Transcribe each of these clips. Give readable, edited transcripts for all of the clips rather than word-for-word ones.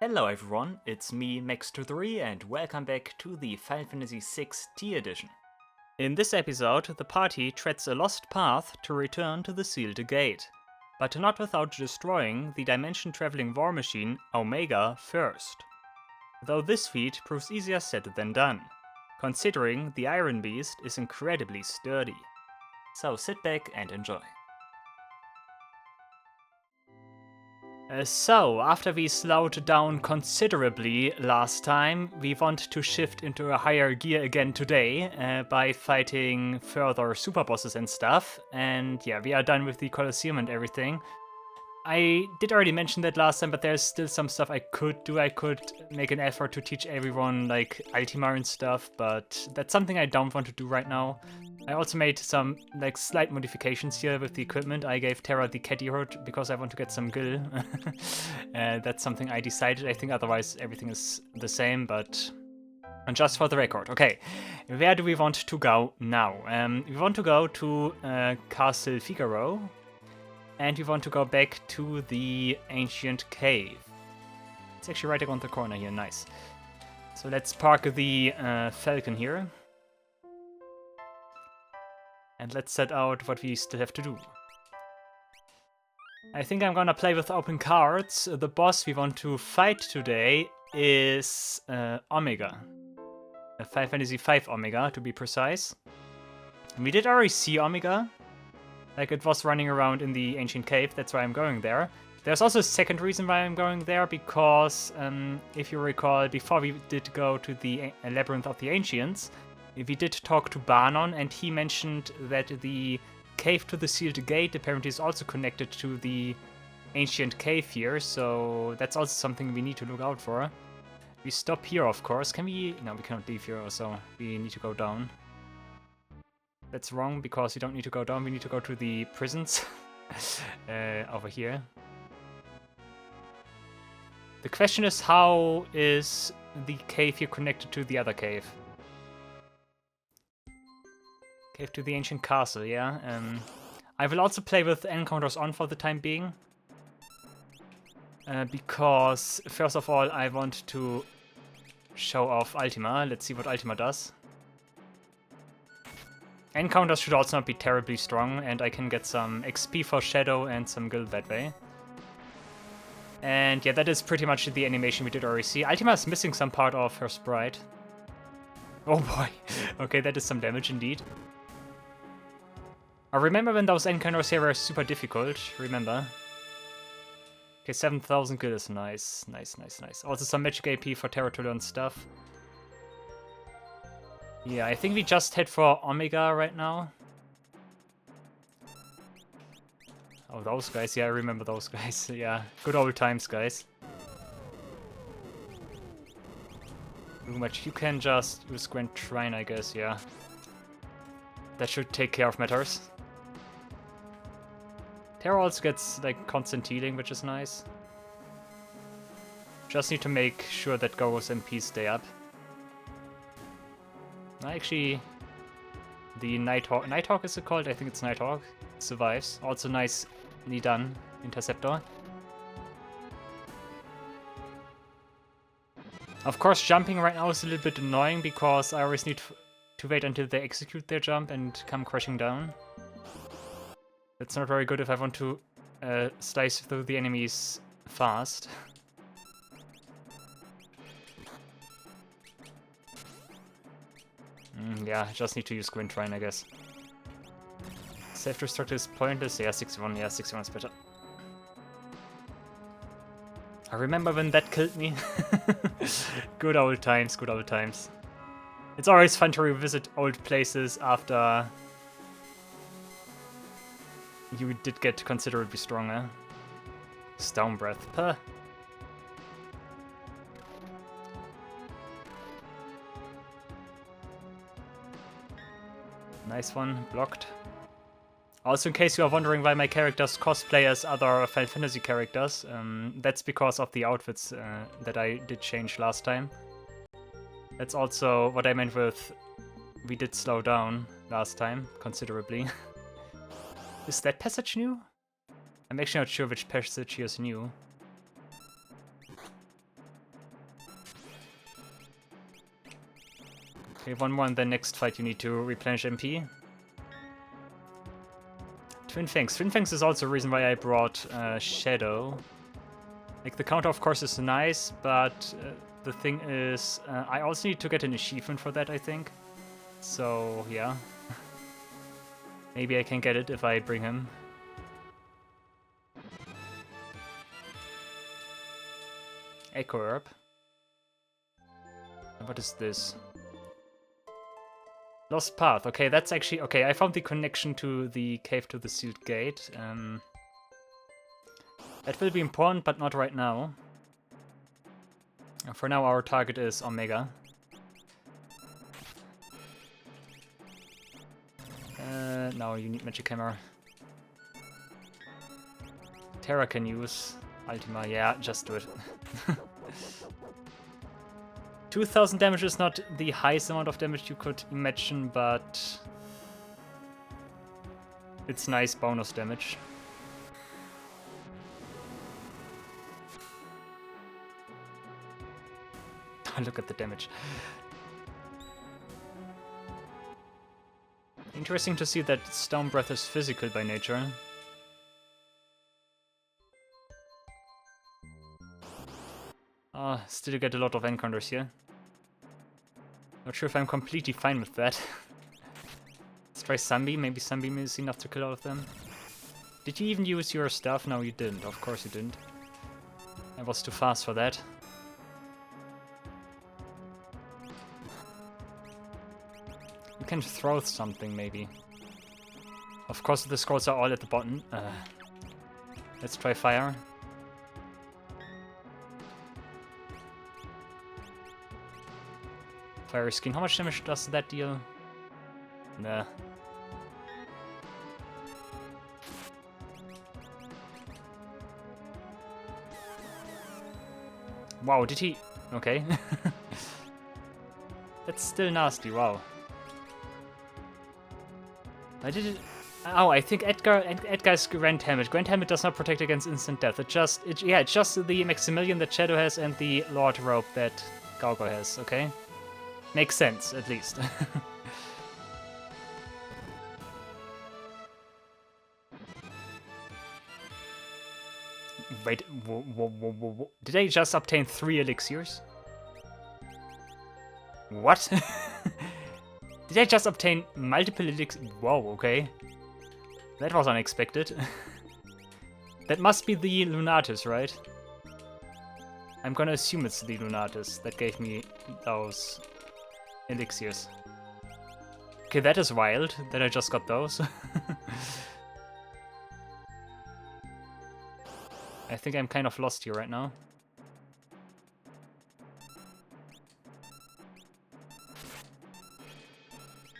Hello everyone, it's me Max23 and welcome back to the Final Fantasy VI Tea Edition. In this episode, the party treads a lost path to return to the sealed gate, but not without destroying the dimension-traveling war machine Omega first. Though this feat proves easier said than done, considering the Iron Beast is incredibly sturdy. So sit back and enjoy. So, after we slowed down considerably last time, we want to shift into a higher gear again today by fighting further super bosses and stuff. And yeah, we are done with the Colosseum and everything. I did already mention that last time, but there's still some stuff I could do. I could make an effort to teach everyone like Ultima and stuff, but that's something I don't want to do right now. I also made some like slight modifications here with the equipment. I gave Terra the Caddy hood because I want to get some gil. That's something I decided. I think otherwise everything is the same, but and just for the record. Okay, where do we want to go now? We want to go to Castle Figaro, and we want to go back to the ancient cave. It's actually right around the corner here, nice. So let's park the Falcon here. And let's set out what we still have to do. I think I'm gonna play with open cards. The boss we want to fight today is Omega. Final Fantasy V Omega, to be precise. We did already see Omega. Like, it was running around in the ancient cave, that's why I'm going there. There's also a second reason why I'm going there, because if you recall, before we did go to the Labyrinth of the Ancients, we did talk to Banon, and he mentioned that the cave to the sealed gate apparently is also connected to the ancient cave here, so that's also something we need to look out for. We stop here, of course. Can we? No, we cannot leave here, so we need to go down. That's wrong, because we don't need to go down, we need to go to the prisons over here. The question is, how is the cave here connected to the other cave? Cave to the ancient castle, yeah. I will also play with encounters on for the time being. Because, first of all, I want to show off Ultima. Let's see what Ultima does. Encounters should also not be terribly strong, and I can get some XP for Shadow and some gil that way. And yeah, that is pretty much the animation we did already see. Ultima is missing some part of her sprite. Oh boy. Okay, that is some damage indeed. I remember when those encounters here were super difficult, remember. Okay, 7,000 gil is nice. Nice. Also some magic AP for Terra to learn stuff. Yeah, I think we just head for Omega right now. Oh, those guys, yeah, I remember those guys. Yeah, good old times, guys. Too much. You can just use Grand Trine, I guess, yeah. That should take care of matters. Terra also gets like constant healing, which is nice. Just need to make sure that Gogo's MP stay up. Actually, the Nighthawk is it called? I think it's Nighthawk. Survives. Also nicely done, Interceptor. Of course, jumping right now is a little bit annoying because I always need to wait until they execute their jump and come crashing down. That's not very good if I want to slice through the enemies fast. Yeah, I just need to use Grand Trine, I guess. Self-destruct is pointless. Yeah, 61. Yeah, 61 is better. I remember when that killed me. Good old times, good old times. It's always fun to revisit old places after you did get considerably stronger. Stone Breath. Puh. Nice one, blocked. Also, in case you are wondering why my characters cosplay as other Final Fantasy characters, that's because of the outfits that I did change last time. That's also what I meant with we did slow down last time, considerably. Is that passage new? I'm actually not sure which passage here is new. Okay, one more, and then next fight you need to replenish MP. Twin Fangs. Twin Fangs is also a reason why I brought Shadow. Like, the counter, of course, is nice, but the thing is, I also need to get an achievement for that, I think. So, yeah. Maybe I can get it if I bring him. Echo Herb. What is this? Lost Path. Okay, that's actually... Okay, I found the connection to the cave to the sealed gate. That will be important, but not right now. For now, our target is Omega. No, you need Magic Hammer. Terra can use Ultima. Yeah, just do it. 2000 damage is not the highest amount of damage you could imagine, but it's nice bonus damage. Look at the damage. Interesting to see that Stone Breath is physical by nature. Still get a lot of encounters here. Not sure if I'm completely fine with that. Let's try Sunbeam. Maybe Sunbeam is enough to kill all of them. Did you even use your stuff? No, you didn't. Of course you didn't. I was too fast for that. You can throw something, maybe. Of course, the scrolls are all at the bottom. Let's try fire. Fire skin. How much damage does that deal? Nah. Wow, did he? Okay. That's still nasty, wow. I did it. Oh, I think Edgar's Grand Helmet. Grand Helmet does not protect against instant death. It's just the Maximilian that Shadow has and the Lord Robe that Gargoyle has, okay? Makes sense, at least. Wait, whoa. Did I just obtain 3 elixirs? What? Did I just obtain multiple elixirs? Whoa, okay. That was unexpected. That must be the Lunatus, right? I'm gonna assume it's the Lunatus that gave me those elixirs. Okay, that is wild that I just got those. I think I'm kind of lost here right now.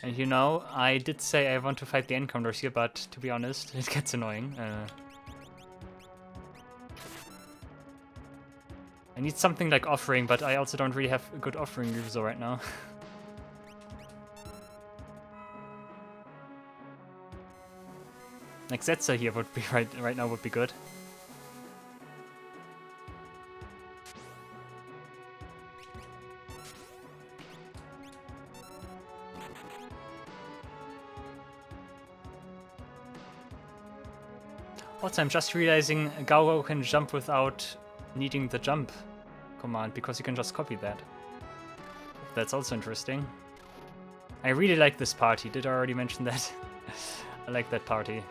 And you know, I did say I want to fight the encounters here, but to be honest, it gets annoying. I need something like Offering, but I also don't really have a good Offering user right now. Like Zetsa here would be right now would be good. Also, I'm just realizing Gao can jump without needing the jump command, because you can just copy that. That's also interesting. I really like this party. Did I already mention that? I like that party.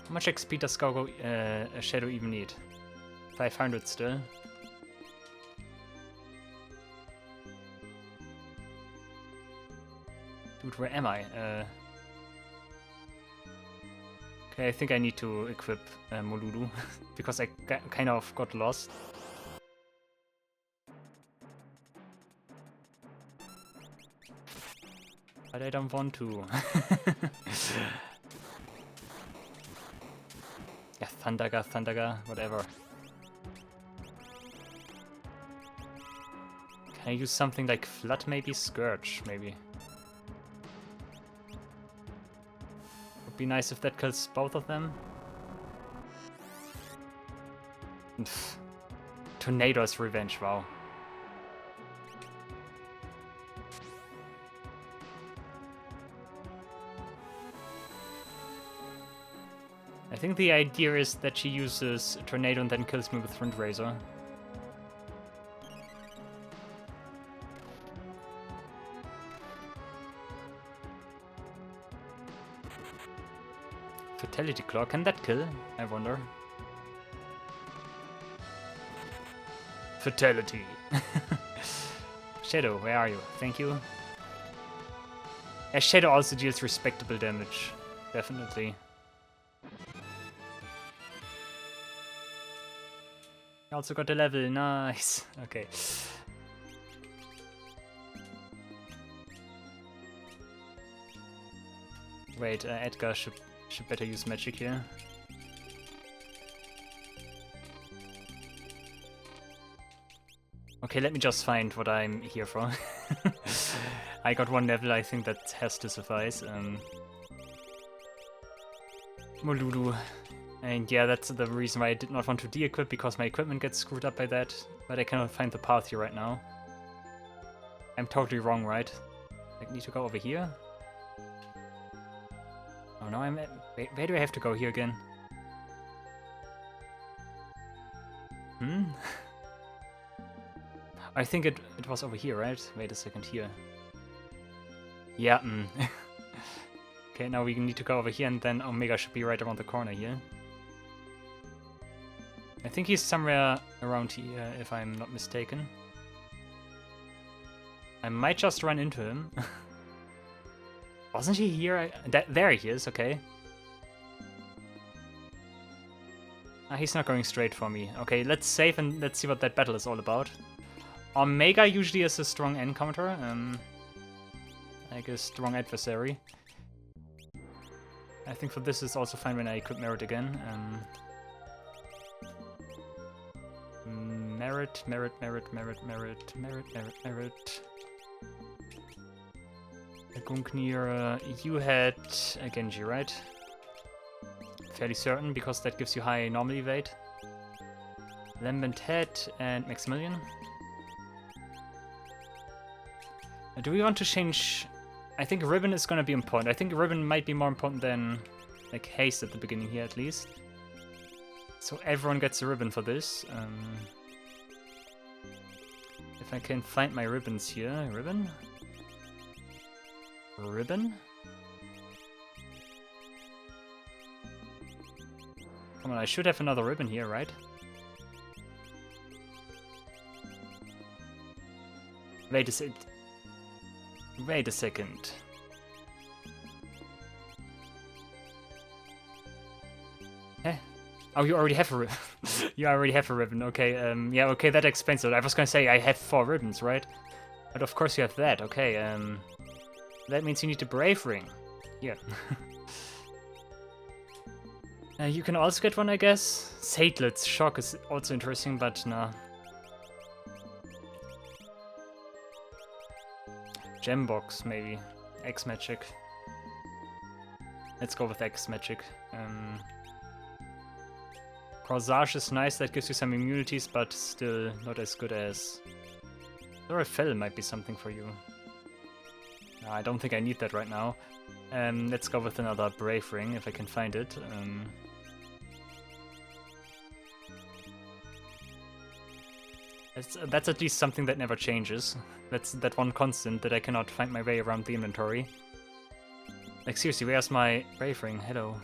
How much XP does Shadow even need? 500 still. Dude, where am I? Okay, I think I need to equip Molulu, because I kind of got lost. But I don't want to. Yeah, Thundaga, whatever. Can I use something like Flood, maybe? Scourge, maybe. Be nice if that kills both of them. Pfft. Tornado's Revenge, wow. I think the idea is that she uses Tornado and then kills me with Front Razor. Fatality Claw, can that kill? I wonder. Fatality. Shadow, where are you? Thank you. Yeah, Shadow also deals respectable damage. Definitely. Also got a level, nice. Okay. Wait, Edgar should better use magic here. Okay, let me just find what I'm here for. I got one level, I think that has to suffice. Molulu. And yeah, that's the reason why I did not want to de-equip, because my equipment gets screwed up by that. But I cannot find the path here right now. I'm totally wrong, right? I need to go over here? Oh no, I'm at... Where do I have to go here again? I think it was over here, right? Wait a second, here. Yeah, Okay, now we need to go over here, and then Omega should be right around the corner here. I think he's somewhere around here, if I'm not mistaken. I might just run into him. Wasn't he here? There he is, okay. He's not going straight for me. Okay, let's save and let's see what that battle is all about. Omega usually is a strong encounter, like a strong adversary. I think for this it's also fine when I equip Merit again. Merit. Gungnir, you had a Genji, right? Fairly certain, because that gives you high normal evade. Lambent Head and Maximilian. Do we want to change... I think Ribbon is gonna be important. I think Ribbon might be more important than like Haste at the beginning here, at least. So everyone gets a ribbon for this. If I can find my ribbons here. Ribbon? Ribbon? Come on, I should have another ribbon here, right? Wait a second. Wait a second. Eh? Oh, you already have a ribbon. You already have a ribbon. Okay, yeah, okay, that explains it. I was gonna say I have 4 ribbons, right? But of course you have that. Okay, that means you need a Brave Ring. Yeah. You can also get one, I guess. Satelit's Shock is also interesting, but no. Gembox, maybe. X-Magic. Let's go with X-Magic. Corsage is nice, that gives you some immunities, but still not as good as... Dorifel might be something for you. No, I don't think I need that right now. Let's go with another Brave Ring, if I can find it. That's at least something that never changes. That's that one constant that I cannot find my way around the inventory. Like seriously, where's my Brave Ring? Hello.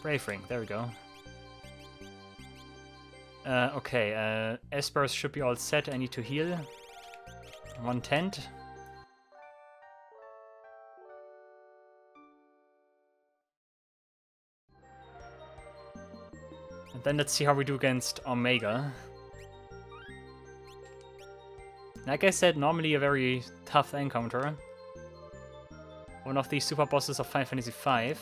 Brave Ring, there we go. Okay, Espers should be all set. I need to heal. 1 tent. And then let's see how we do against Omega. Like I said, normally a very tough encounter. One of the super bosses of Final Fantasy V.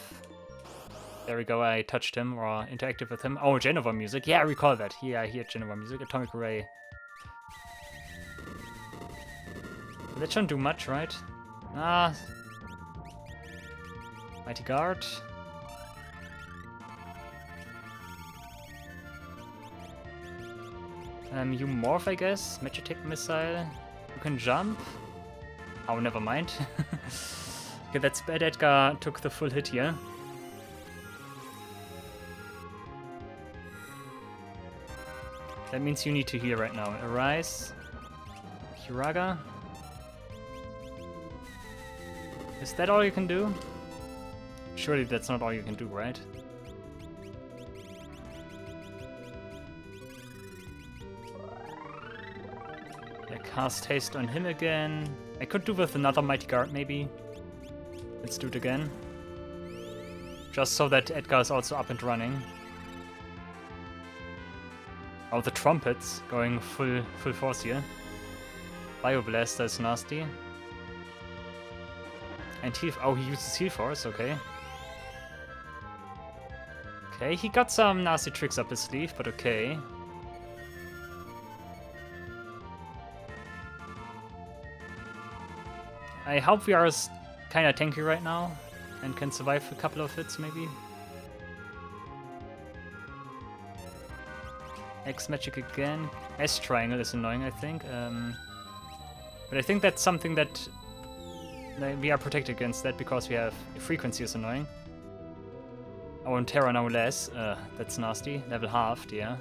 There we go, I touched him or interacted with him. Oh, Genova music. Yeah, I recall that. Yeah, I hear Genova music. Atomic Ray. That shouldn't do much, right? Ah. Mighty Guard. You morph, I guess. Magitek Missile. You can jump. Oh, never mind. Okay, that's bad. Edgar took the full hit here. That means you need to heal right now. Arise. Hiraga. Is that all you can do? Surely that's not all you can do, right? I cast haste on him again. I could do with another Mighty Guard, maybe. Let's do it again. Just so that Edgar is also up and running. Oh, the trumpets going full force here. Bioblaster is nasty. And he uses heal force, okay. Okay, he got some nasty tricks up his sleeve, but okay. I hope we are kinda tanky right now and can survive a couple of hits, maybe. X-Magic again. S-Triangle is annoying, I think. But I think that's something that we are protected against that because we have frequency is annoying. Oh, and Terra no less. That's nasty. Level halved, yeah.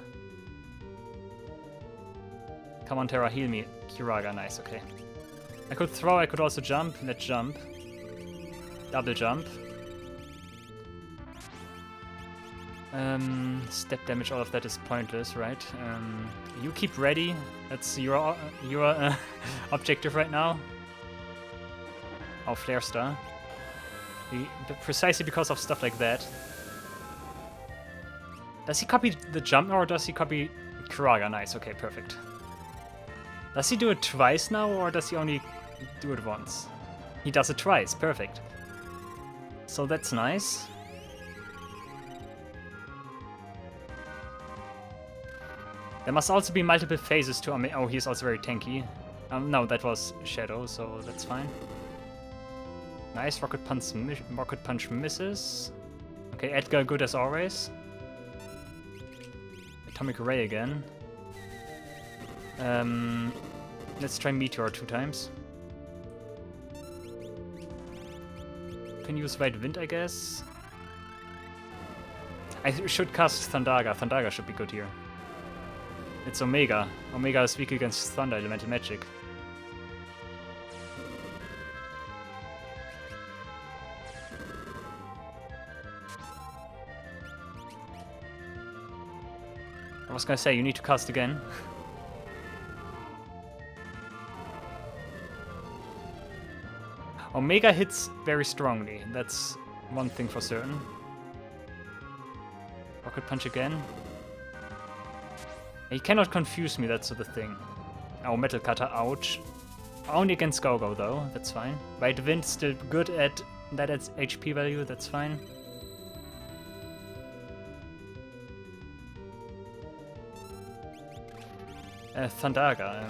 Come on, Terra, heal me. Kiraga, nice, okay. I could throw, I could also jump. Let's jump. Double jump. Step damage, all of that is pointless, right? You keep ready. That's your objective right now. Oh, Flare Star. Precisely because of stuff like that. Does he copy the jump or does he copy Kiraga? Nice, okay, perfect. Does he do it twice now or does he only do it once? He does it twice, perfect. So that's nice. There must also be multiple phases to oh, he's also very tanky. No, that was Shadow, so that's fine. Nice, Rocket Punch misses. Okay, Edgar good as always. Atomic Ray again. Let's try Meteor 2 times. Can use White Wind, I guess. I should cast Thundaga. Thundaga should be good here. It's Omega. Omega is weak against Thunder Elemental Magic. I was gonna say, you need to cast again. Omega hits very strongly, that's one thing for certain. Rocket Punch again. He cannot confuse me, that's the thing. Oh, Metal Cutter, ouch. Only against Go-Go though, that's fine. White Wind still good at that HP value, that's fine. Thundaga.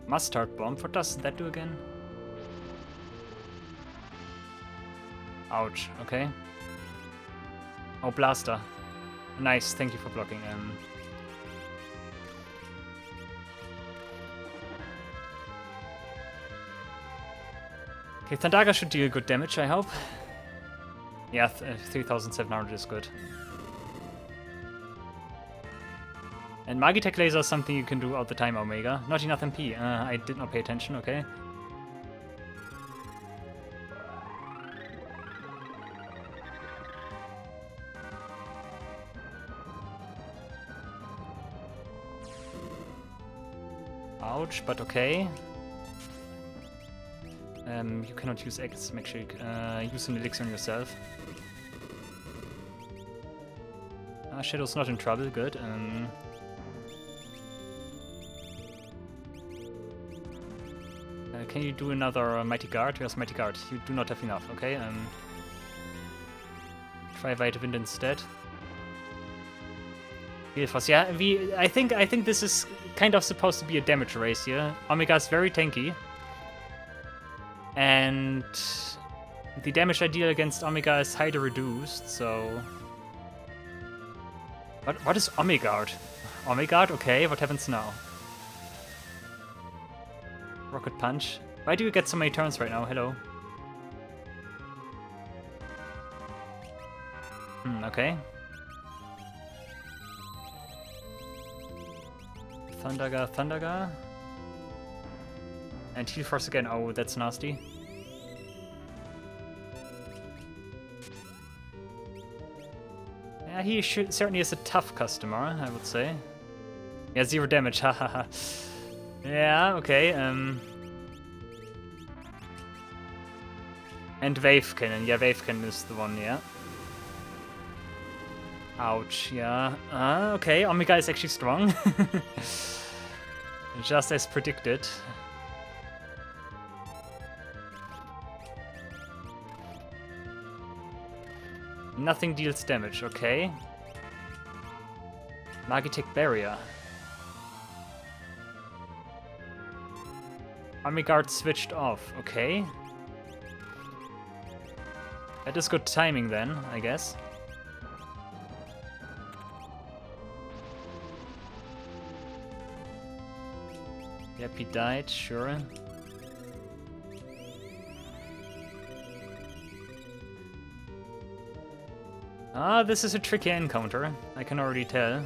Mustard Bomb, what does that do again? Ouch, okay. Oh, Blaster. Nice, thank you for blocking. Okay, Thundaga should deal good damage, I hope. Yeah, 3700 is good. And Magitech Laser is something you can do all the time, Omega. Not enough MP. I did not pay attention, okay. Ouch, but okay. You cannot use X, make sure you use an elixir on yourself. Shadow's not in trouble, good. Can you do another Mighty Guard? Yes, Mighty Guard. You do not have enough, okay? Try White Wind instead. Heal Force, yeah. I think this is kind of supposed to be a damage race here. Omega's very tanky. And the damage I deal against Omega is highly reduced, so... What is Omegard? Omegard? Okay, what happens now? Rocket Punch. Why do you get so many turns right now? Hello. Okay. Thundaga. And heal force again. Oh, that's nasty. Yeah, he certainly is a tough customer, I would say. Yeah, 0 damage, hahaha. Yeah, okay, And Wave Cannon. Yeah, Wave Cannon is the one, yeah. Ouch, yeah. Okay, Omega is actually strong. Just as predicted. Nothing deals damage, okay. Magitech Barrier. Omegard switched off, okay. That is good timing then, I guess. Yep, he died, sure. This is a tricky encounter, I can already tell.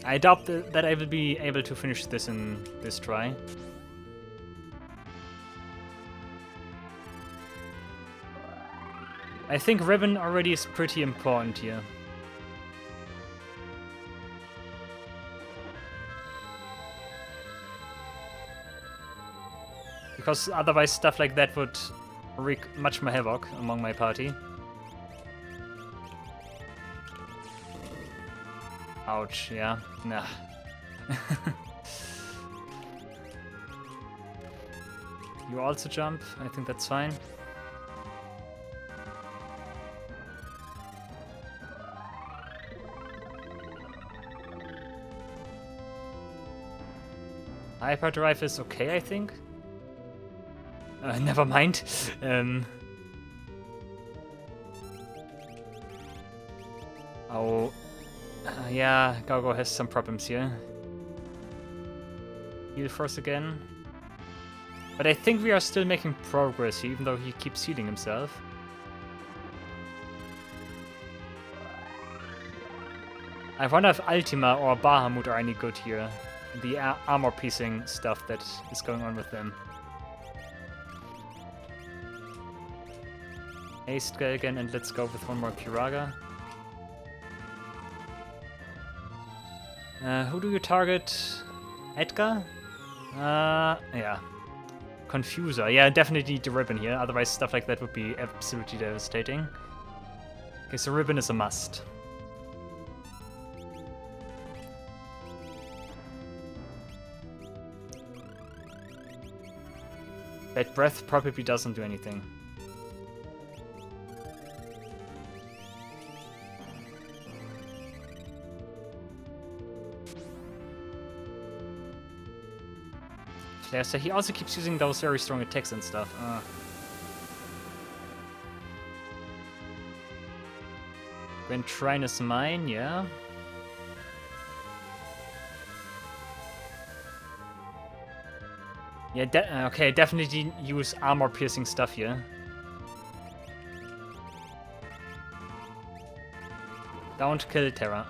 I doubt that I will be able to finish this in this try. I think Ribbon already is pretty important here. Because otherwise stuff like that would wreak much more havoc among my party. Ouch, yeah. Nah. You also jump, I think that's fine. Hyperdrive is okay, I think. Never mind. Yeah, Gargo has some problems here. Heal Force again. But I think we are still making progress here, even though he keeps healing himself. I wonder if Ultima or Bahamut are any good here. The armor piecing stuff that is going on with them. Haste guy again, and let's go with one more Kiraga. Who do you target? Edgar? Yeah. Confuser. Yeah, definitely need the Ribbon here, otherwise stuff like that would be absolutely devastating. Okay, so Ribbon is a must. That breath probably doesn't do anything. Yeah, so he also keeps using those very strong attacks and stuff. When Shrine is mine, yeah. Yeah, okay, definitely use armor piercing stuff here. Don't kill Terra.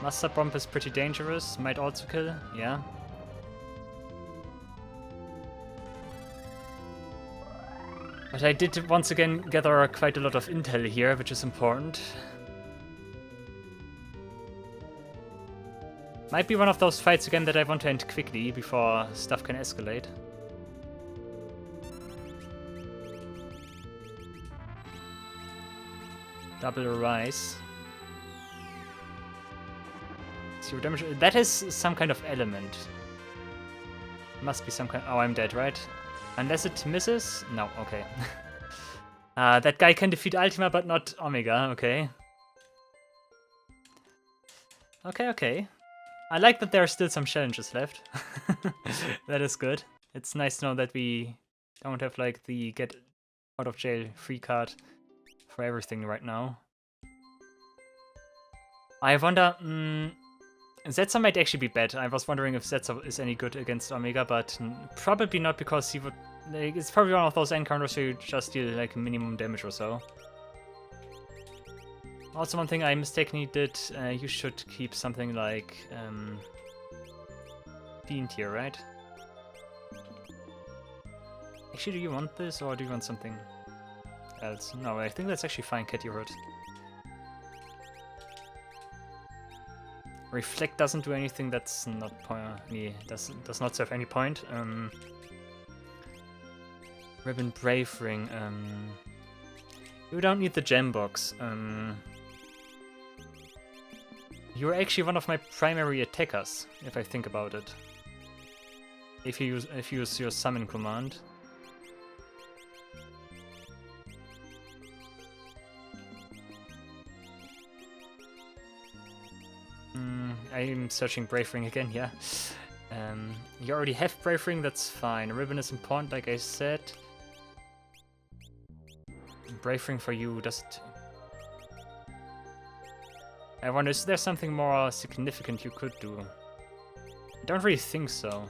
Master Bomb is pretty dangerous, might also kill, yeah. But I did once again gather quite a lot of intel here, which is important. Might be one of those fights again that I want to end quickly before stuff can escalate. Double Rise. Zero damage. That is some kind of element. Must be some kind. Oh, I'm dead, right? Unless it misses? No, okay. That guy can defeat Ultima, but not Omega, okay. Okay. I like that there are still some challenges left. That is good. It's nice to know that we don't have like the get out of jail free card for everything right now. I wonder, Zetsa might actually be bad. I was wondering if Zetsa is any good against Omega, but probably not, because he would, like, it's probably one of those encounters where you just deal like minimum damage or so. Also, one thing I mistakenly did, you should keep something like Fiend here, right? Actually, do you want this, or do you want something else? No, I think that's actually fine, Cat, you heard. Reflect doesn't do anything that's not does not serve any point. Ribbon Brave Ring. You don't need the gem box. You're actually one of my primary attackers, if I think about it. If you use your summon command. I'm searching Brave Ring again, yeah. You already have Brave Ring, that's fine. Ribbon is important, like I said. Brave Ring for you, does it... I wonder, is there something more significant you could do? I don't really think so.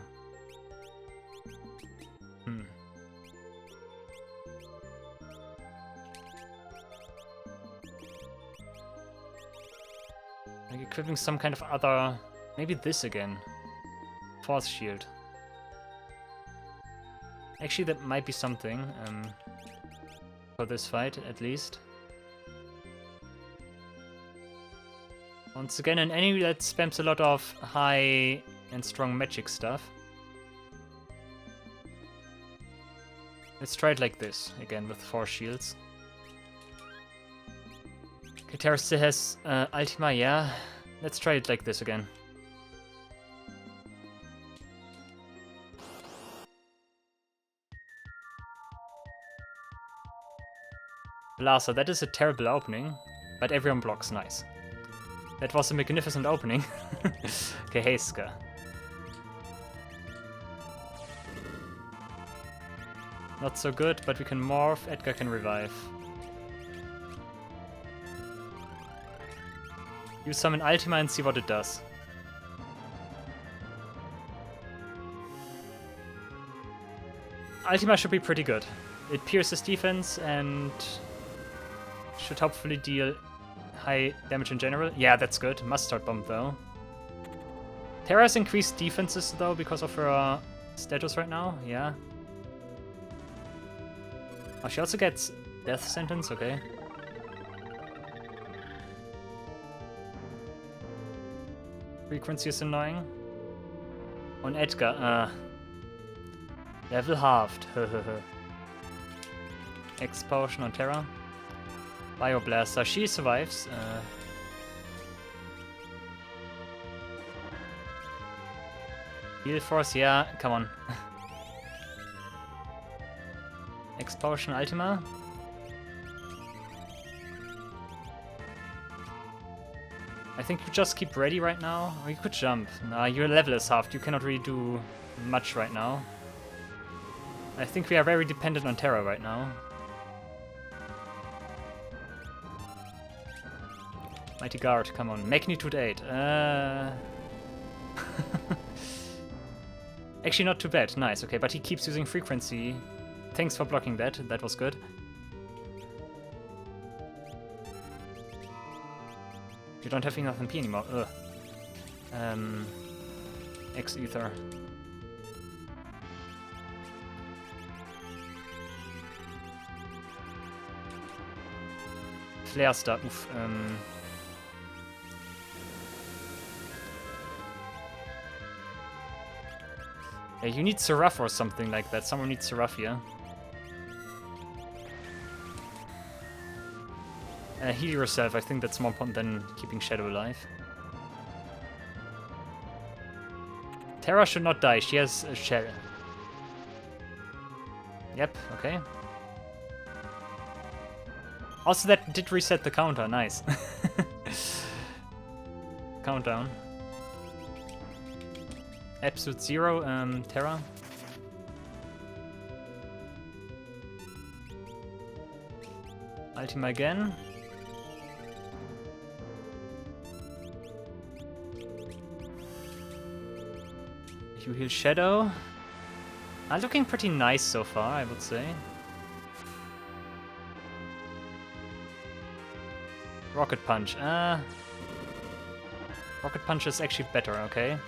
Like equipping some kind of other... Maybe this again. Force Shield. Actually, that might be something. For this fight, at least. Once again, an enemy that spams a lot of high and strong magic stuff. Let's try it like this, again, with 4 shields. Katara still has Ultima, yeah. Let's try it like this again. Blaster, that is a terrible opening, but everyone blocks, nice. That was a magnificent opening. Geheska. Not so good, but we can morph. Edgar can revive. You summon Ultima and see what it does. Ultima should be pretty good. It pierces defense and should hopefully deal high damage in general. Yeah, that's good. Mustard Bomb though. Terra's increased defenses though because of her status right now. Yeah. Oh, she also gets death sentence. Okay. Frequency is annoying. On Edgar, level halved. X potion on Terra. Bioblaster, she survives. Heal Force, yeah, come on. X potion Ultima. I think you just keep ready right now. Or you could jump. Nah, your level is halved. You cannot really do much right now. I think we are very dependent on Terra right now. Mighty Guard, come on. Magnitude 8. Actually, not too bad. Nice, okay, but he keeps using frequency. Thanks for blocking that. That was good. You don't have enough MP anymore. Ugh. X-Ether. Flare Star. Oof. Yeah, you need Seraph or something like that. Someone needs Seraph here. Heal yourself. I think that's more important than keeping Shadow alive. Terra should not die. She has a shell. Yep, okay. Also, that did reset the counter, nice. Countdown. Absolute 0, Terra. Ultima again. You heal Shadow. Looking pretty nice so far, I would say. Rocket Punch. Rocket Punch is actually better, okay.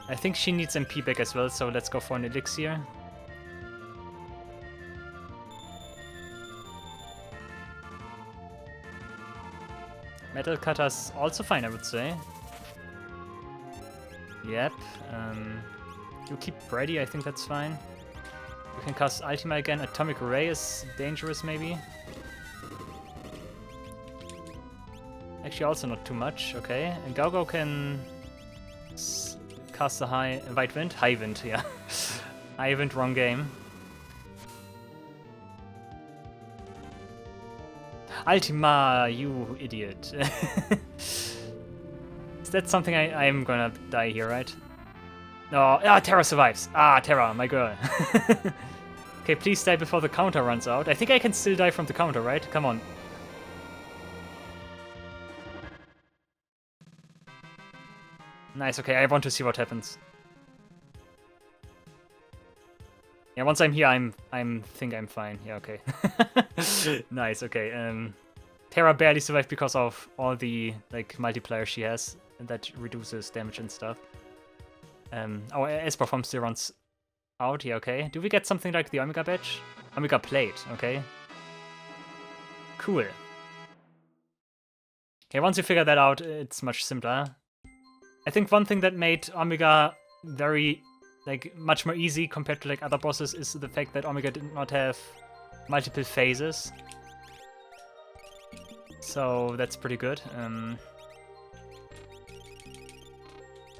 I think she needs MP back as well, so let's go for an Elixir. Metal Cutter's also fine, I would say. Yep. You keep ready, I think that's fine. You can cast Ultima again. Atomic Ray is dangerous, maybe. Actually, also not too much. Okay. And Gaugo can cast the White Wind. High Wind, yeah. High Wind, wrong game. Ultima, you idiot. Is that something I'm gonna die here, right? No, Terra survives. Terra, my girl. Okay, please die before the counter runs out. I think I can still die from the counter, right? Come on. Nice, okay, I want to see what happens. Yeah, once I'm here, I think I'm fine. Yeah, okay. Nice, okay. Terra barely survived because of all the like multiplier she has, and that reduces damage and stuff. Our Esper form still runs out. Yeah, okay. Do we get something like the Omega badge? Omega plate, okay. Cool. Okay, once you figure that out, it's much simpler. I think one thing that made Omega very, like, much more easy compared to like other bosses is the fact that Omega did not have multiple phases. So that's pretty good.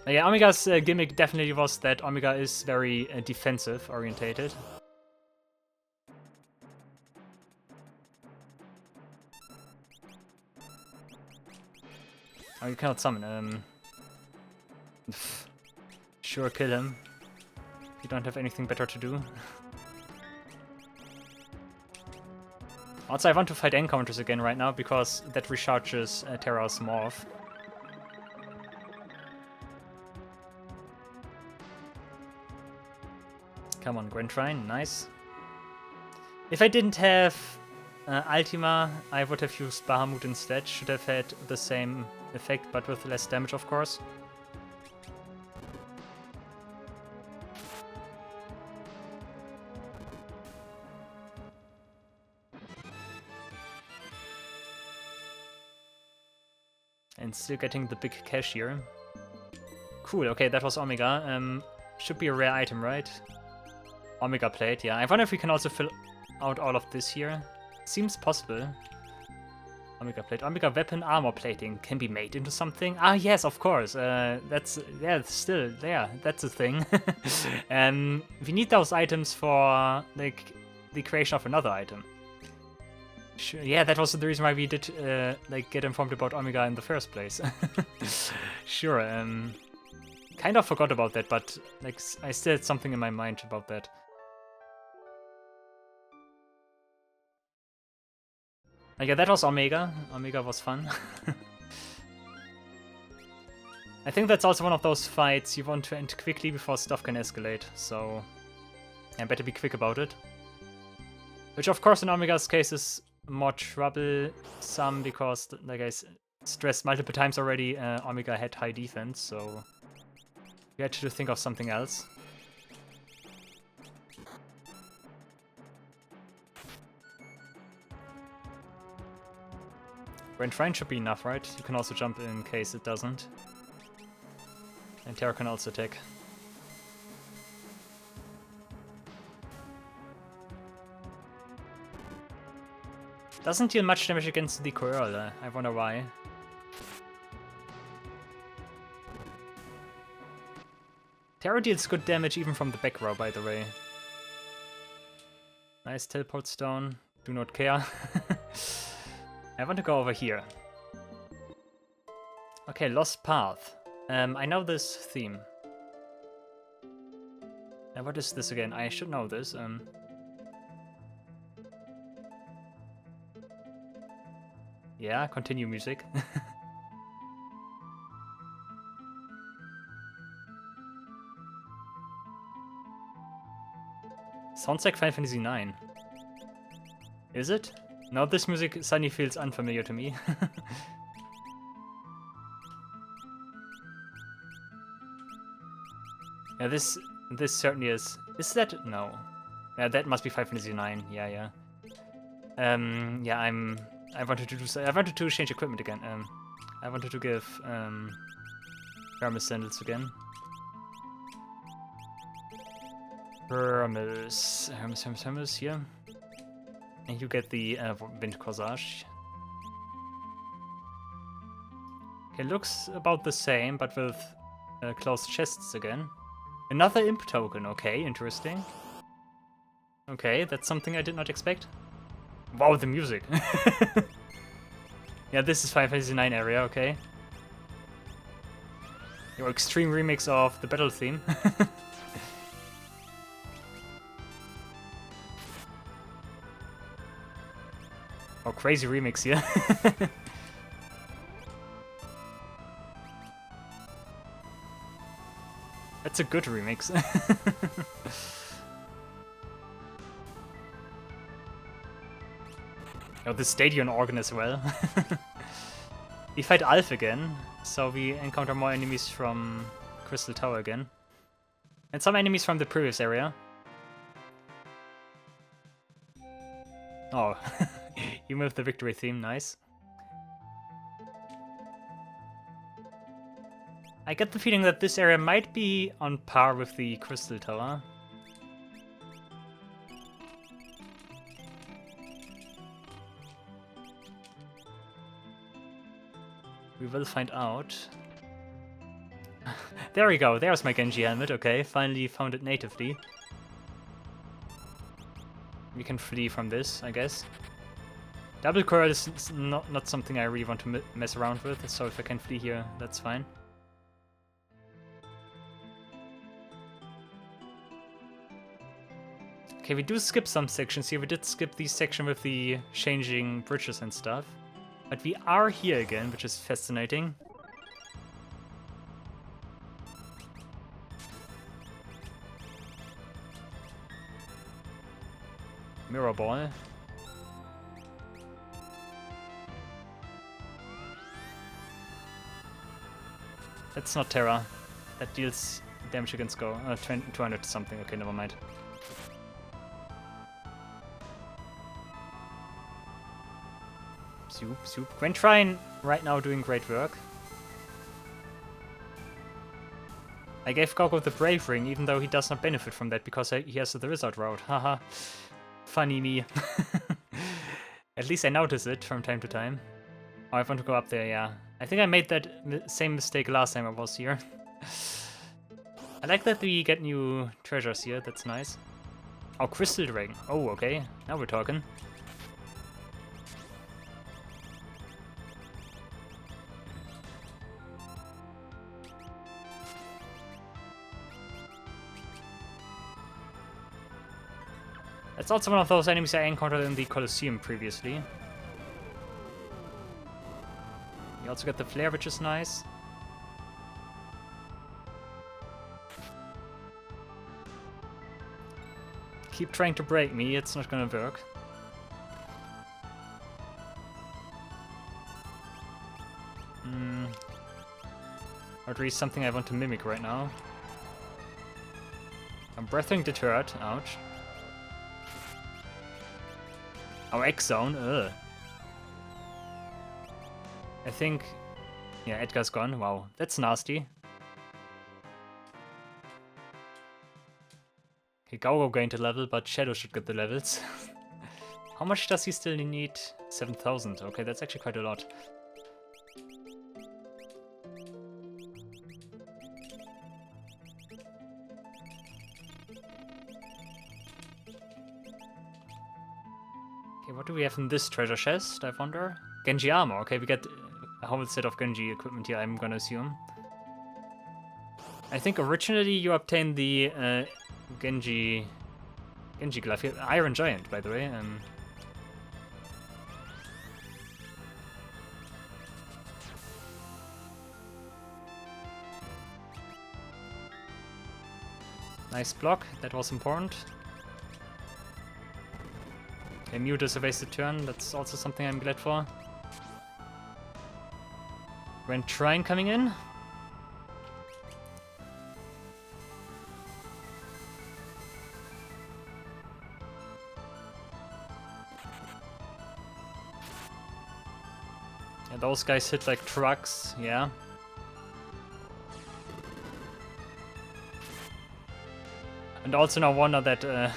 Yeah, Omega's gimmick definitely was that Omega is very defensive orientated. Oh, you cannot summon. Sure, kill him. You don't have anything better to do. Also, I want to fight encounters again right now because that recharges Terra's Morph. Come on, Grand Shrine, nice. If I didn't have Ultima, I would have used Bahamut instead. Should have had the same effect, but with less damage, of course. And still getting the big cash here. Cool, okay, that was Omega. Should be a rare item, right? Omega plate, yeah. I wonder if we can also fill out all of this here. Seems possible. Omega plate. Omega weapon armor plating can be made into something. Yes, of course. That's, yeah, still there. That's a thing. We need those items for, like, the creation of another item. Sure, yeah, that was the reason why we did, like, get informed about Omega in the first place. Sure, kind of forgot about that, but, like, I still had something in my mind about that. Yeah, that was Omega. Omega was fun. I think that's also one of those fights you want to end quickly before stuff can escalate, so I better be quick about it. Which, of course, in Omega's case is more troublesome because, like I stressed multiple times already, Omega had high defense, so we had to think of something else. Grand Shrine should be enough, right? You can also jump in case it doesn't. And Terra can also attack. Doesn't deal much damage against the Coil, I wonder why. Terra deals good damage even from the back row, by the way. Nice teleport stone. Do not care. I want to go over here. Okay, Lost Path. I know this theme. And what is this again? I should know this. Yeah, continue music. Sounds like Final Fantasy IX. Is it? No, this music suddenly feels unfamiliar to me. Yeah, this certainly is. Is that no? Yeah, that must be Final Fantasy IX. Yeah. Yeah, I wanted to do so. I wanted to change equipment again. I wanted to give Hermes sandals again. Hermes here. And you get the Wind Corsage. Okay, looks about the same, but with closed chests again. Another imp token, okay, interesting. Okay, that's something I did not expect. Wow, the music. Yeah, this is Final Fantasy IX area, okay. Your extreme remix of the battle theme. Oh, crazy remix here. That's a good remix. Oh, the stadium organ as well. We fight Alf again, so we encounter more enemies from Crystal Tower again. And some enemies from the previous area. Oh, you moved the victory theme, nice. I get the feeling that this area might be on par with the Crystal Tower. We will find out. There we go, there's my Genji helmet, okay, finally found it natively. We can flee from this, I guess. Double curl is not something I really want to mess around with, so if I can flee here, that's fine. Okay, we do skip some sections here. We did skip the section with the changing bridges and stuff. But we are here again, which is fascinating. Mirror ball. That's not Terra. That deals damage against Go. 200 something. Okay, never mind. Soup. Gwentrine right now doing great work. I gave Gogo the Brave Ring, even though he does not benefit from that because he has the Wizard route. Haha. Funny me. At least I notice it from time to time. Oh, I want to go up there, yeah. I think I made that same mistake last time I was here. I like that we get new treasures here, that's nice. Oh, Crystal Ring. Oh, okay. Now we're talking. It's also one of those enemies I encountered in the Colosseum previously. You also get the flare, which is nice. Keep trying to break me, it's not gonna work. Not really something I want to mimic right now. I'm breathing deterred, ouch. Oh, X-Zone, ugh. I think... yeah, Edgar's gone. Wow, that's nasty. Okay, Gogo gained a level, but Shadow should get the levels. How much does he still need? 7,000. Okay, that's actually quite a lot. do we have in this treasure chest, I wonder? Genji armor. Okay, we get a whole set of Genji equipment here, I'm gonna assume. I think originally you obtained the Genji glove here. Iron Giant, by the way. Nice block, that was important. Okay, mute is a wasted turn, that's also something I'm glad for. Grand Trine coming in. Yeah, those guys hit like trucks, yeah. And also no wonder that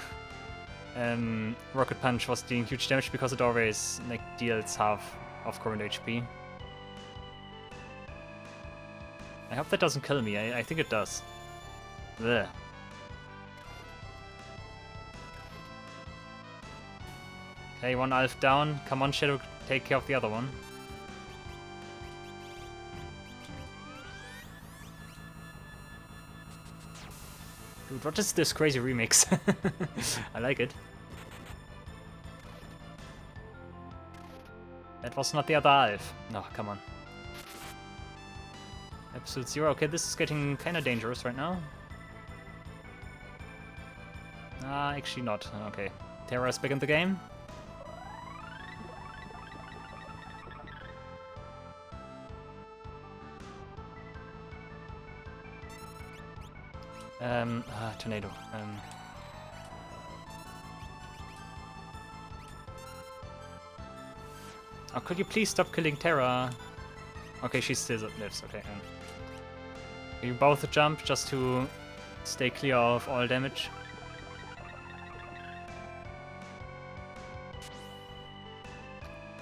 Rocket Punch was dealing huge damage, because it always like deals half of current HP. I hope that doesn't kill me. I think it does. Blech. Okay, one Alf down. Come on, Shadow, take care of the other one. Dude, what is this crazy remix? I like it. That was not the other Alf. No, come on. Episode 0. Okay, this is getting kinda dangerous right now. Actually not. Okay. Terra is back in the game. Tornado. Oh, could you please stop killing Terra? Okay, she still lives. Okay. You both jump just to stay clear of all damage.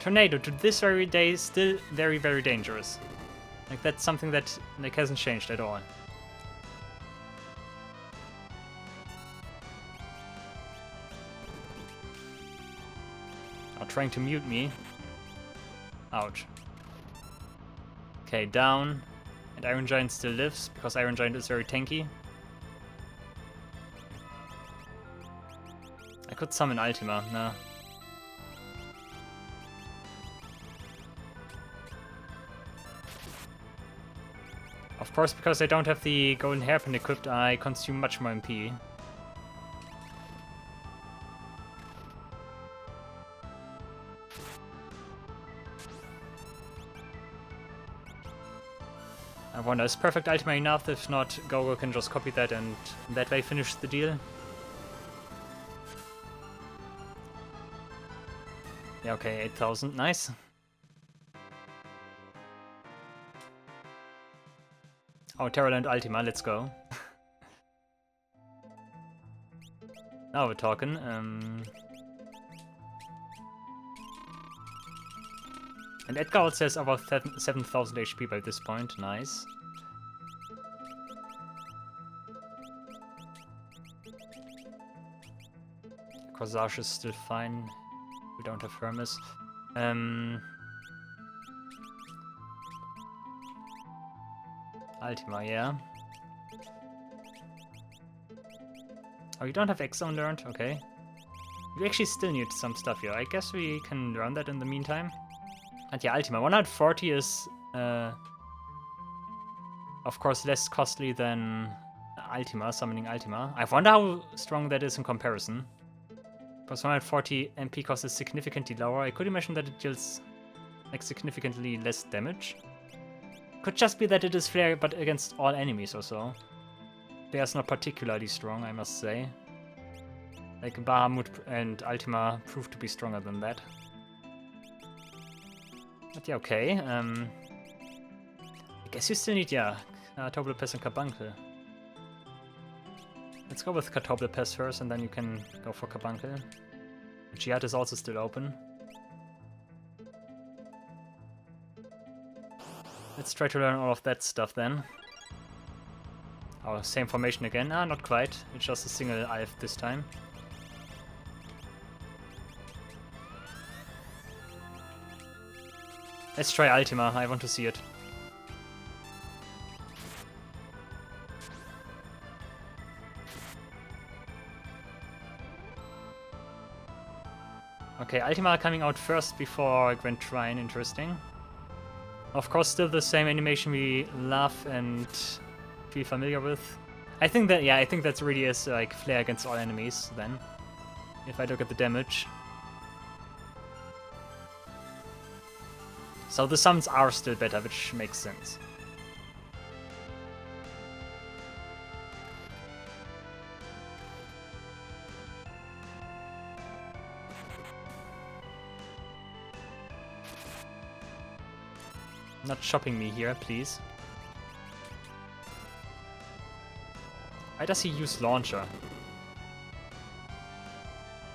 Tornado to this very day is still very, very dangerous. Like, that's something that like hasn't changed at all. Trying to mute me. Ouch. Okay, down. And Iron Giant still lives, because Iron Giant is very tanky. I could summon Ultima, no. Of course, because I don't have the golden hairpin equipped, I consume much more MP. I wonder, is perfect Ultima enough? If not, Gogo can just copy that and that way finish the deal. Yeah, okay, 8,000, nice. Oh, Terraland Ultima, let's go. Now we're talking. And Edgar also has about 7,000 HP by this point, nice. Corsage is still fine. We don't have Hermes. Ultima, yeah. Oh, you don't have Exo learned? Okay. We actually still need some stuff here. I guess we can learn that in the meantime. And yeah, Ultima. 140 is, of course, less costly than Ultima, summoning Ultima. I wonder how strong that is in comparison. Because 140 MP cost is significantly lower. I could imagine that it deals like significantly less damage. Could just be that it is flare, but against all enemies or so. Flare's not particularly strong, I must say. Like Bahamut and Ultima proved to be stronger than that. But yeah, okay. I guess you still need, yeah, Toblepes and Carbuncle. Let's go with Toblepes first, and then you can go for Carbuncle. Jihad is also still open. Let's try to learn all of that stuff then. Oh, same formation again. Ah, not quite. It's just a single Alf this time. Let's try Ultima, I want to see it. Okay, Ultima coming out first before Grand Trine, interesting. Of course, still the same animation we love and feel familiar with. I think that, yeah, I think that really is like Flare against all enemies then, if I look at the damage. So the summons are still better, which makes sense. Not chopping me here, please. Why does he use Launcher?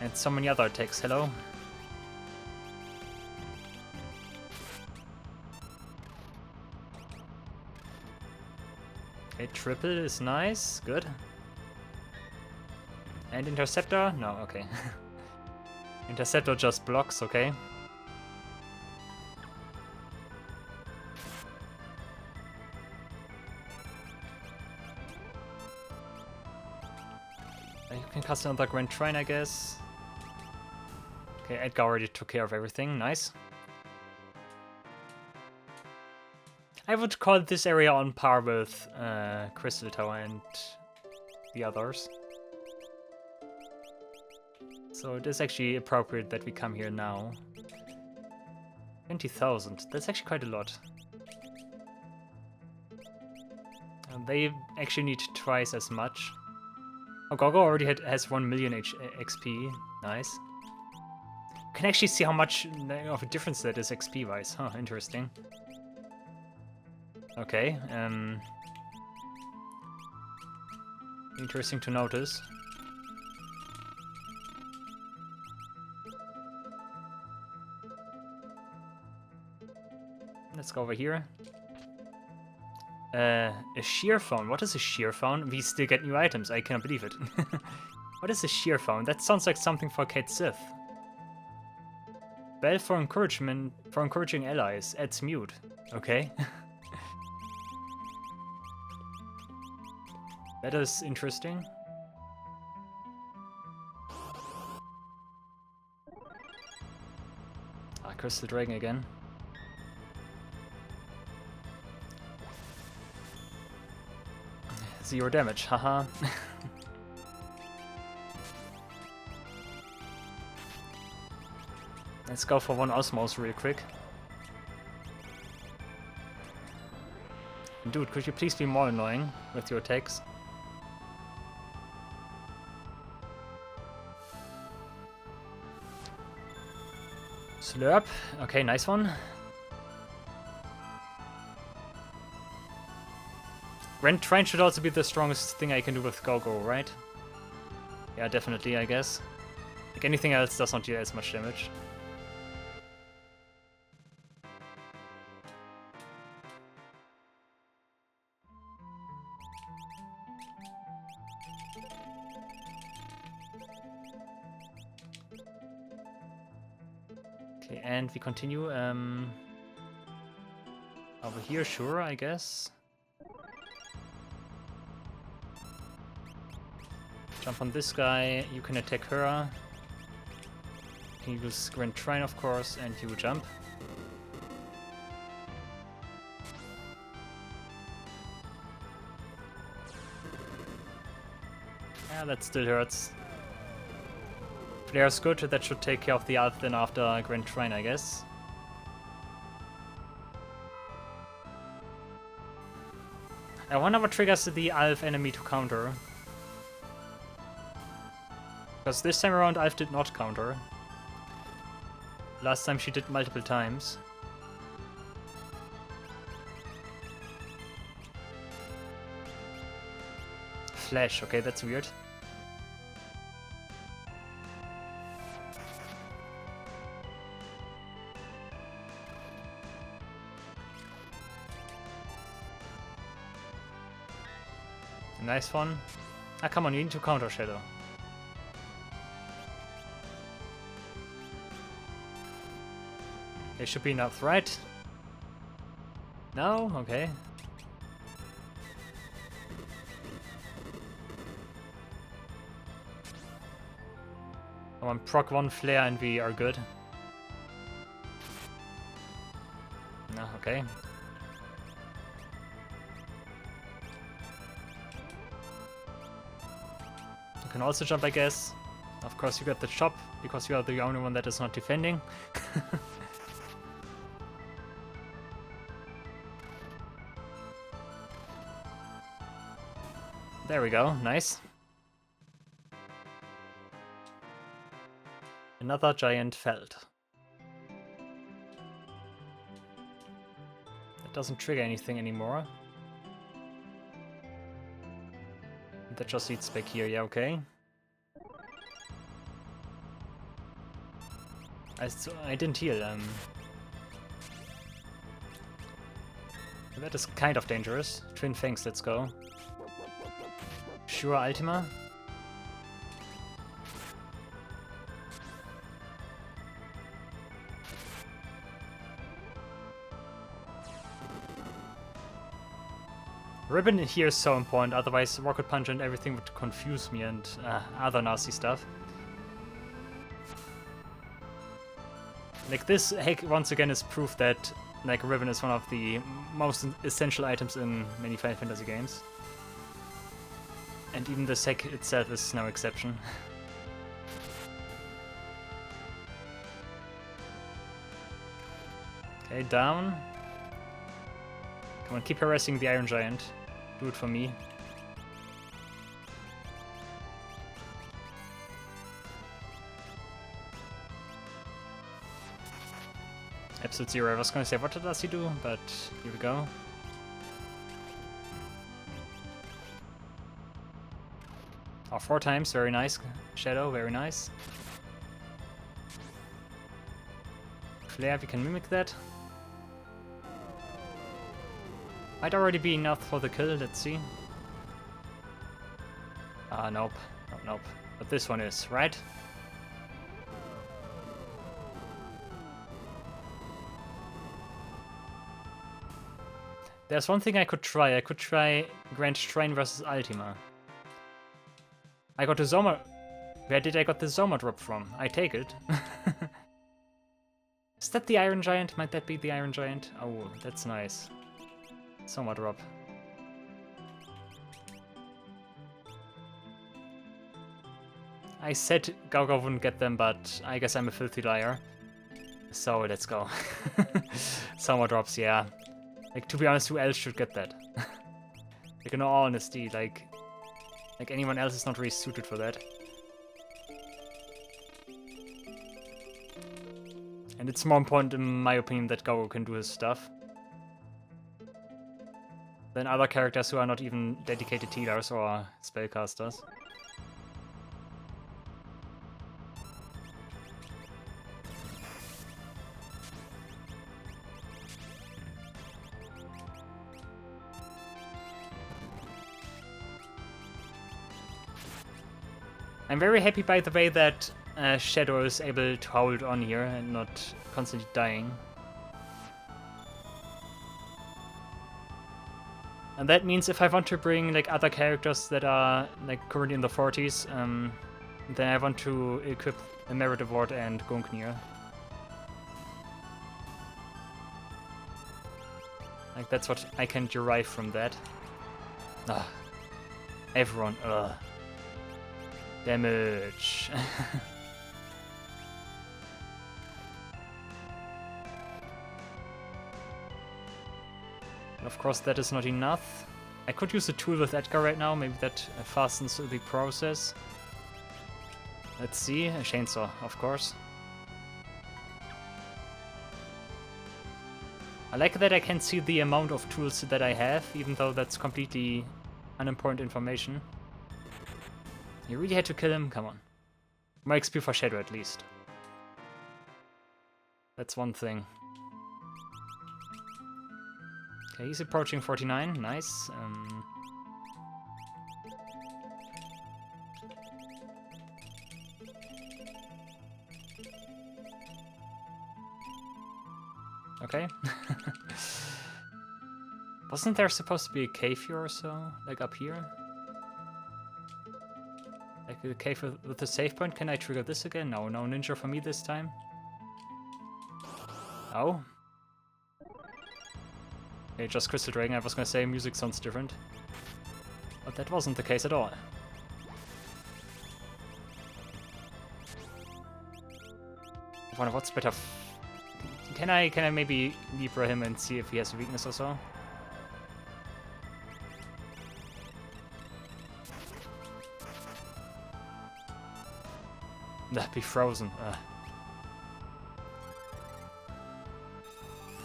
And so many other attacks, hello? Okay, triple is nice, good. And Interceptor? No, okay. Interceptor just blocks, okay. You can cast another Grand Trine, I guess. Okay, Edgar already took care of everything, nice. I would call this area on par with Crystal Tower and the others. So it is actually appropriate that we come here now. 20,000, that's actually quite a lot. And they actually need twice as much. Oh, Gogo already has 1 million XP, nice. You can actually see how much of a difference that is XP-wise, huh, interesting. Okay, interesting to notice. Let's go over here. A sheer phone. What is a sheer phone? We still get new items. I cannot believe it. What is a sheer phone? That sounds like something for Kate Sith. Bell for encouragement, for encouraging allies. Adds mute. Okay. That is interesting. Ah, Crystal Dragon again. Zero damage, haha. Let's go for one Osmos real quick. Dude, could you please be more annoying with your attacks? Slurp. Okay, nice one. Grand Trine should also be the strongest thing I can do with Gogo, right? Yeah, definitely, I guess. Like anything else does not deal as much damage. Okay, and we continue. Over here, sure, I guess. Jump on this guy, you can attack her. You can use Grand Trine, of course, and you jump. Yeah, that still hurts. Flare's good, that should take care of the Alph then after Grand Trine, I guess. I wonder what triggers the Alph enemy to counter. Because this time around Alph did not counter. Last time she did multiple times. Flash, okay, that's weird. Nice one. Ah, come on, you need to counter Shadow. It should be enough, right? No? Okay. Come on, proc 1 flare and we are good. No, okay. You can also jump, I guess. Of course you got the chop, because you are the only one that is not defending. There we go, nice. Another giant felt. That doesn't trigger anything anymore. That just eats back here, yeah, okay. I didn't heal. That is kind of dangerous. Twin Fangs, let's go. Sure, Ultima. Ribbon here is so important, otherwise Rocket Punch and everything would confuse me and other nasty stuff. Like this, heck, once again is proof that like Ribbon is one of the most essential items in many Final Fantasy games. And even the Sec itself is no exception. Okay, down. Come on, keep harassing the Iron Giant. Do it for me. Episode 0, I was gonna say what does he do, but here we go. Oh, 4 times, very nice. Shadow, very nice. Flare, we can mimic that. Might already be enough for the kill, let's see. Ah, nope. Nope, nope. But this one is, right? There's one thing I could try. I could try Grand Shrine versus Ultima. I got the Zoma... Where did I got the Zoma drop from? I take it. Is that the Iron Giant? Might that be the Iron Giant? Oh, that's nice. Zoma drop. I said Gauga wouldn't get them, but I guess I'm a filthy liar. So let's go. Zoma drops, yeah. Like, to be honest, who else should get that? Like, in all honesty, like anyone else is not really suited for that. And it's more important, in my opinion, that Gauga can do his stuff than other characters who are not even dedicated healers or spellcasters. I'm very happy, by the way, that Shadow is able to hold on here and not constantly dying. And that means if I want to bring like other characters that are like currently in the 40s, then I want to equip a Merit Award and Gungnir. Like that's what I can derive from that. Ah, everyone, damage. Of course, that is not enough. I could use a tool with Edgar right now, maybe that fastens the process. Let's see, a chainsaw, of course. I like that I can see the amount of tools that I have, even though that's completely unimportant information. You really had to kill him? Come on. More XP for Shadow, at least. That's one thing. Okay, he's approaching 49. Nice. Okay. Wasn't there supposed to be a cave here or so? Like up here? Like a cave with a save point? Can I trigger this again? No, no ninja for me this time. Oh. Okay, just Crystal Dragon. I was gonna say music sounds different. But that wasn't the case at all. I wonder what's better. Can I maybe Libra him and see if he has a weakness or so? That'd be frozen.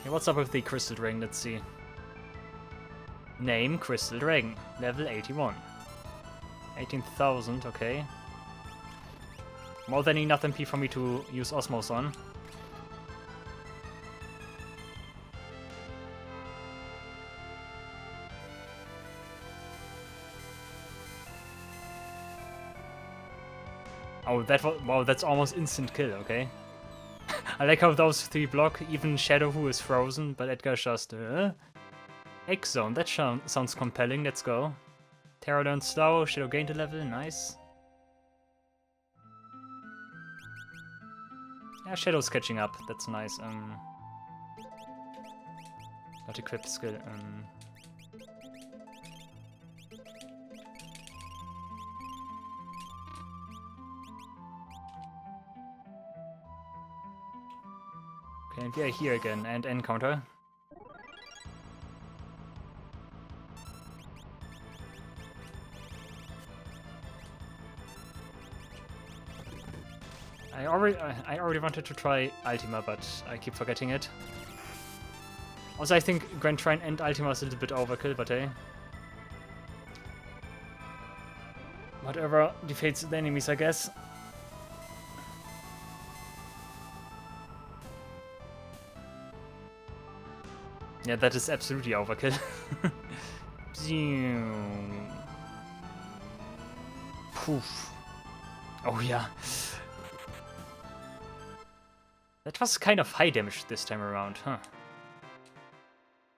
Okay, what's up with the Crystal Dragon? Let's see. Name Crystal Dragon. Level 81. 18,000, okay. More than enough MP for me to use Osmos on. Oh, that was, wow, that's almost instant kill, okay. I like how those three block, even Shadow who is frozen, but Edgar's just, X-Zone, that sounds compelling, let's go. Terra learned slow, Shadow gained a level, nice. Yeah, Shadow's catching up, that's nice. Not equipped skill, Okay, and we are here again, and encounter. I already wanted to try Ultima, but I keep forgetting it. Also, I think Grand Trine and Ultima is a little bit overkill, but hey. Whatever defeats the enemies, I guess. Yeah, that is absolutely overkill. Poof. Oh yeah. That was kind of high damage this time around, huh?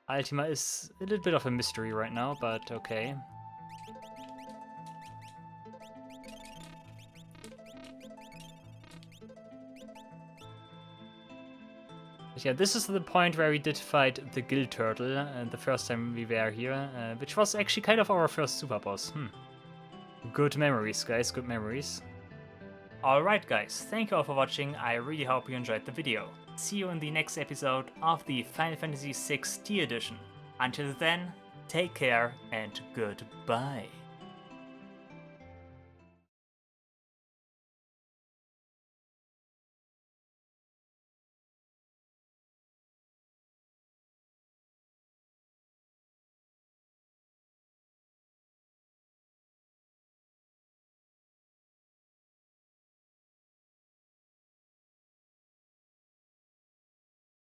Ultima is a little bit of a mystery right now, but okay. But yeah, this is the point where we did fight the Gill Turtle the first time we were here, which was actually kind of our first super boss. Good memories, guys, good memories. Alright guys, thank you all for watching, I really hope you enjoyed the video. See you in the next episode of the Final Fantasy VI T Edition. Until then, take care and goodbye.